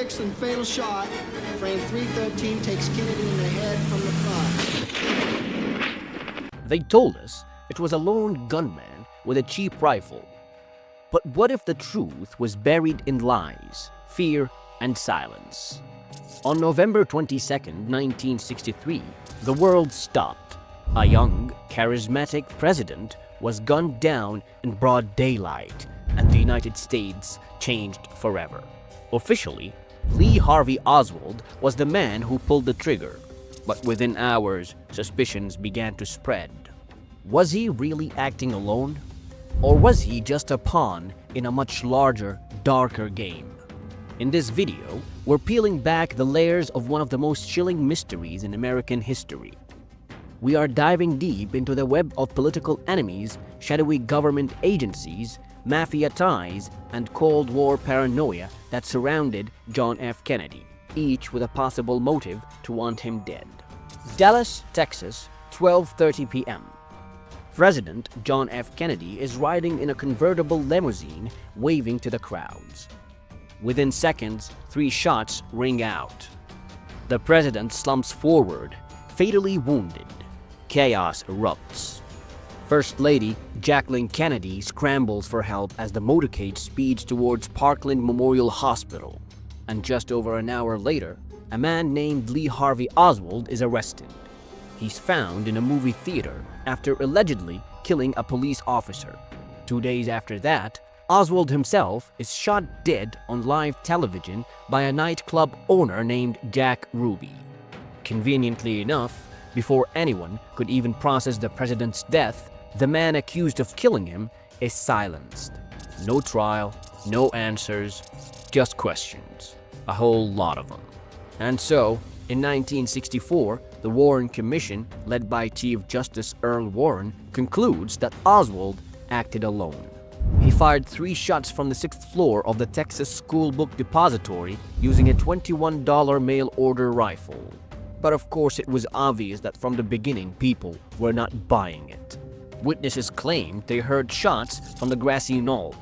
sixth and fatal shot. Frame 313 takes Kennedy in the head from the front. They told us it was a lone gunman with a cheap rifle. But what if the truth was buried in lies, fear, and silence? On November 22, 1963, the world stopped. A young, charismatic president was gunned down in broad daylight, and the United States changed forever. Officially, Lee Harvey Oswald was the man who pulled the trigger, but within hours, suspicions began to spread. Was he really acting alone? Or was he just a pawn in a much larger, darker game? In this video, we're peeling back the layers of one of the most chilling mysteries in American history. We are diving deep into the web of political enemies, shadowy government agencies, mafia ties, and Cold War paranoia that surrounded John F. Kennedy, each with a possible motive to want him dead. Dallas, Texas, 12:30 p.m. President John F. Kennedy is riding in a convertible limousine, waving to the crowds. Within seconds, 3 shots ring out. The president slumps forward, fatally wounded. Chaos erupts. First Lady Jacqueline Kennedy scrambles for help as the motorcade speeds towards Parkland Memorial Hospital. And just over an hour later, a man named Lee Harvey Oswald is arrested. He's found in a movie theater after allegedly killing a police officer. 2 days after that, Oswald himself is shot dead on live television by a nightclub owner named Jack Ruby. Conveniently enough, before anyone could even process the president's death, the man accused of killing him is silenced. No trial, no answers, just questions. A whole lot of them. And so, in 1964, the Warren Commission, led by Chief Justice Earl Warren, concludes that Oswald acted alone. He fired 3 shots from the 6th floor of the Texas School Book Depository using a $21 mail-order rifle. But of course it was obvious that from the beginning people were not buying it. Witnesses claimed they heard shots from the grassy knoll.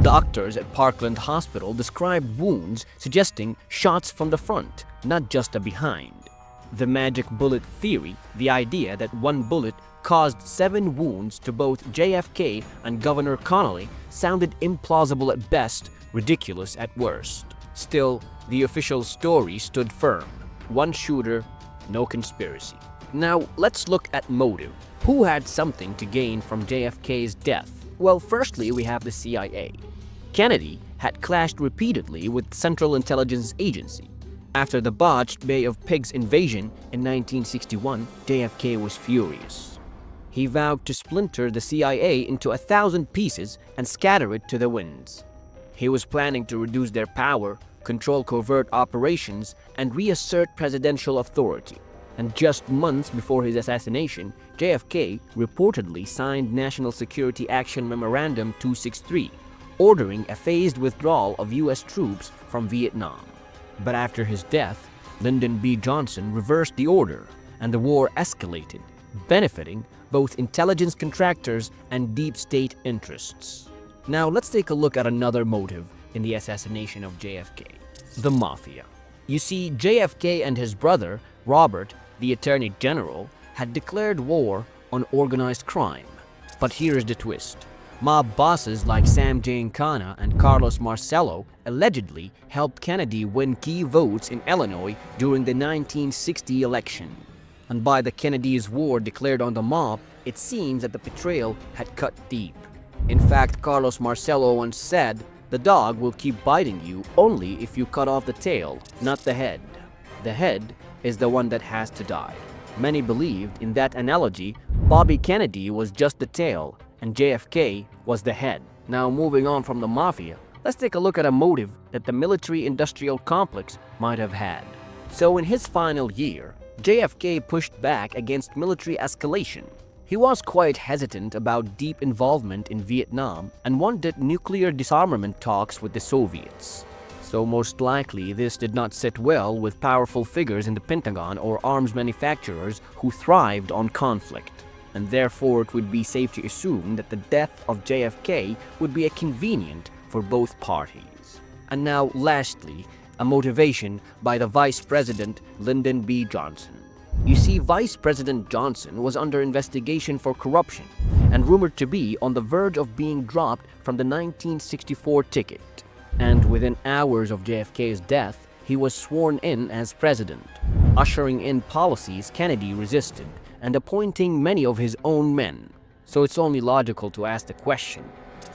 Doctors at Parkland Hospital described wounds suggesting shots from the front, not just the behind. The magic bullet theory, the idea that one bullet caused 7 wounds to both JFK and Governor Connally, sounded implausible at best, ridiculous at worst. Still, the official story stood firm. One shooter, no conspiracy. Now, let's look at motive. Who had something to gain from JFK's death? Well, firstly, we have the CIA. Kennedy had clashed repeatedly with Central Intelligence Agency. After the botched Bay of Pigs invasion in 1961, JFK was furious. He vowed to splinter the CIA into 1,000 pieces and scatter it to the winds. He was planning to reduce their power, control covert operations, and reassert presidential authority. And just months before his assassination, JFK reportedly signed National Security Action Memorandum 263, ordering a phased withdrawal of U.S. troops from Vietnam. But after his death, Lyndon B. Johnson reversed the order, and the war escalated, benefiting both intelligence contractors and deep state interests. Now let's take a look at another motive in the assassination of JFK: the Mafia. You see, JFK and his brother, Robert, the Attorney General, had declared war on organized crime. But here's the twist. Mob bosses like Sam Giancana and Carlos Marcello allegedly helped Kennedy win key votes in Illinois during the 1960 election. And by the Kennedy's war declared on the mob, it seems that the betrayal had cut deep. In fact, Carlos Marcello once said, "The dog will keep biting you only if you cut off the tail, not the head. The head is the one that has to die." Many believed in that analogy, Bobby Kennedy was just the tail, and JFK was the head. Now, moving on from the Mafia, let's take a look at a motive that the military-industrial complex might have had. So in his final year, JFK pushed back against military escalation. He was quite hesitant about deep involvement in Vietnam and wanted nuclear disarmament talks with the Soviets. So most likely this did not sit well with powerful figures in the Pentagon or arms manufacturers who thrived on conflict. And therefore it would be safe to assume that the death of JFK would be convenient for both parties. And now lastly, a motivation by the Vice President Lyndon B. Johnson. You see, Vice President Johnson was under investigation for corruption and rumored to be on the verge of being dropped from the 1964 ticket. And within hours of JFK's death, he was sworn in as president, ushering in policies Kennedy resisted and appointing many of his own men. So it's only logical to ask the question,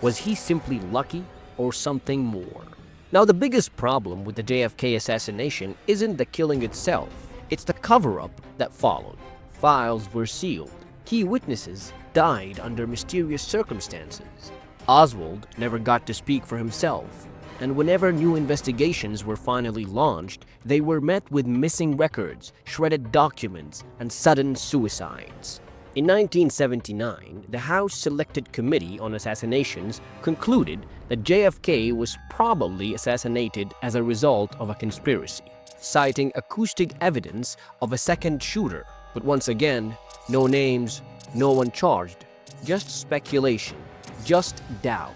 was he simply lucky or something more? Now, the biggest problem with the JFK assassination isn't the killing itself. It's the cover-up that followed. Files were sealed. Key witnesses died under mysterious circumstances. Oswald never got to speak for himself. And whenever new investigations were finally launched, they were met with missing records, shredded documents, and sudden suicides. In 1979, the House Selected Committee on Assassinations concluded that JFK was probably assassinated as a result of a conspiracy, citing acoustic evidence of a second shooter. But once again, no names, no one charged, just speculation, just doubt.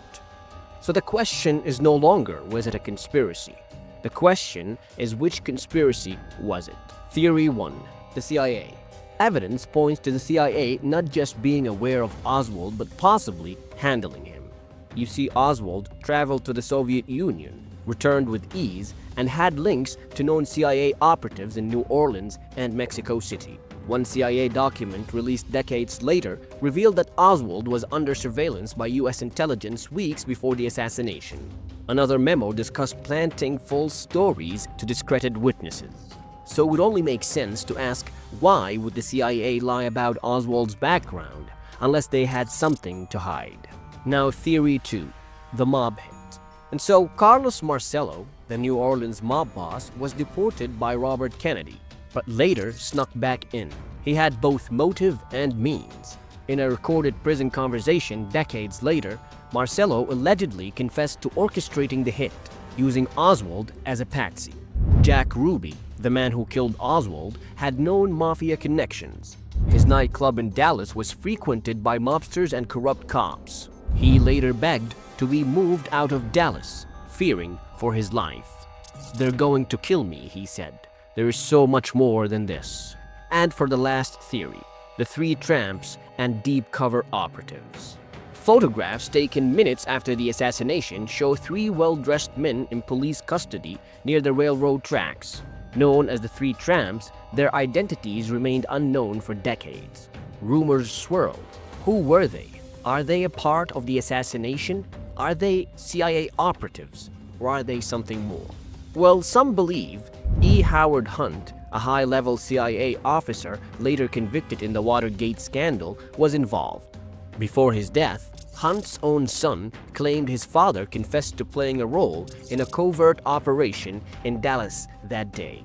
So the question is no longer, was it a conspiracy? The question is, which conspiracy was it? Theory 1. The CIA. Evidence points to the CIA not just being aware of Oswald, but possibly handling him. You see, Oswald traveled to the Soviet Union, returned with ease, and had links to known CIA operatives in New Orleans and Mexico City. One CIA document released decades later revealed that Oswald was under surveillance by US intelligence weeks before the assassination. Another memo discussed planting false stories to discredit witnesses. So it would only make sense to ask, why would the CIA lie about Oswald's background unless they had something to hide? Now, Theory 2. The mob hit. And so Carlos Marcello, the New Orleans mob boss, was deported by Robert Kennedy, but later snuck back in. He had both motive and means. In a recorded prison conversation decades later, Marcello allegedly confessed to orchestrating the hit, using Oswald as a patsy. Jack Ruby, the man who killed Oswald, had known Mafia connections. His nightclub in Dallas was frequented by mobsters and corrupt cops. He later begged to be moved out of Dallas, fearing for his life. "They're going to kill me," he said. "There is so much more than this." And for the last theory, the three tramps and deep cover operatives. Photographs taken minutes after the assassination show three well-dressed men in police custody near the railroad tracks. Known as the three tramps, their identities remained unknown for decades. Rumors swirled. Who were they? Are they a part of the assassination? Are they CIA operatives? Or are they something more? Well, some believe E. Howard Hunt, a high-level CIA officer later convicted in the Watergate scandal, was involved. Before his death, Hunt's own son claimed his father confessed to playing a role in a covert operation in Dallas that day.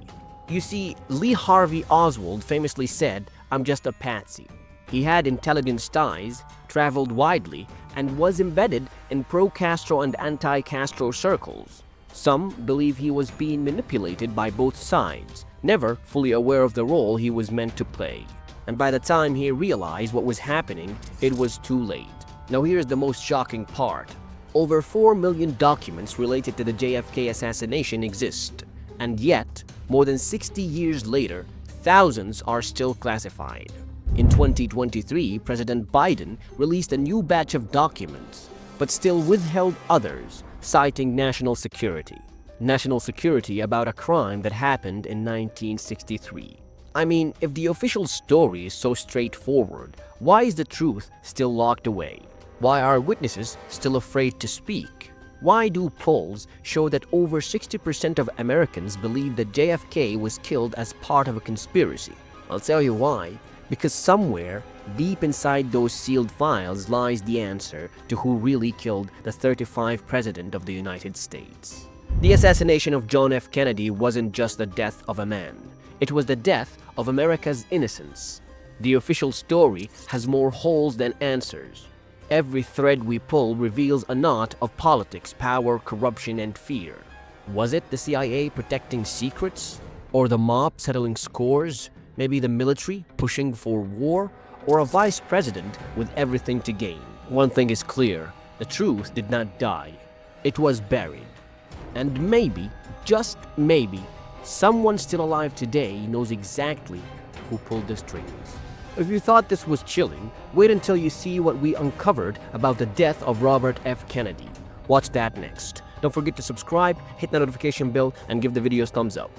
You see, Lee Harvey Oswald famously said, "I'm just a patsy." He had intelligence ties, traveled widely, and was embedded in pro-Castro and anti-Castro circles. Some believe he was being manipulated by both sides, never fully aware of the role he was meant to play. And by the time he realized what was happening, it was too late. Now here's the most shocking part. Over 4 million documents related to the JFK assassination exist, and yet, more than 60 years later, thousands are still classified. In 2023, President Biden released a new batch of documents, but still withheld others, citing national security. National security about a crime that happened in 1963. I mean, if the official story is so straightforward, why is the truth still locked away? Why are witnesses still afraid to speak? Why do polls show that over 60% of Americans believe that JFK was killed as part of a conspiracy? I'll tell you why. Because somewhere, deep inside those sealed files lies the answer to who really killed the 35th President of the United States. The assassination of John F. Kennedy wasn't just the death of a man. It was the death of America's innocence. The official story has more holes than answers. Every thread we pull reveals a knot of politics, power, corruption, and fear. Was it the CIA protecting secrets? Or the mob settling scores? Maybe the military pushing for war? Or a vice president with everything to gain? One thing is clear, the truth did not die. It was buried. And maybe, just maybe, someone still alive today knows exactly who pulled the strings. If you thought this was chilling, wait until you see what we uncovered about the death of Robert F. Kennedy. Watch that next. Don't forget to subscribe, hit the notification bell, and give the videos thumbs up.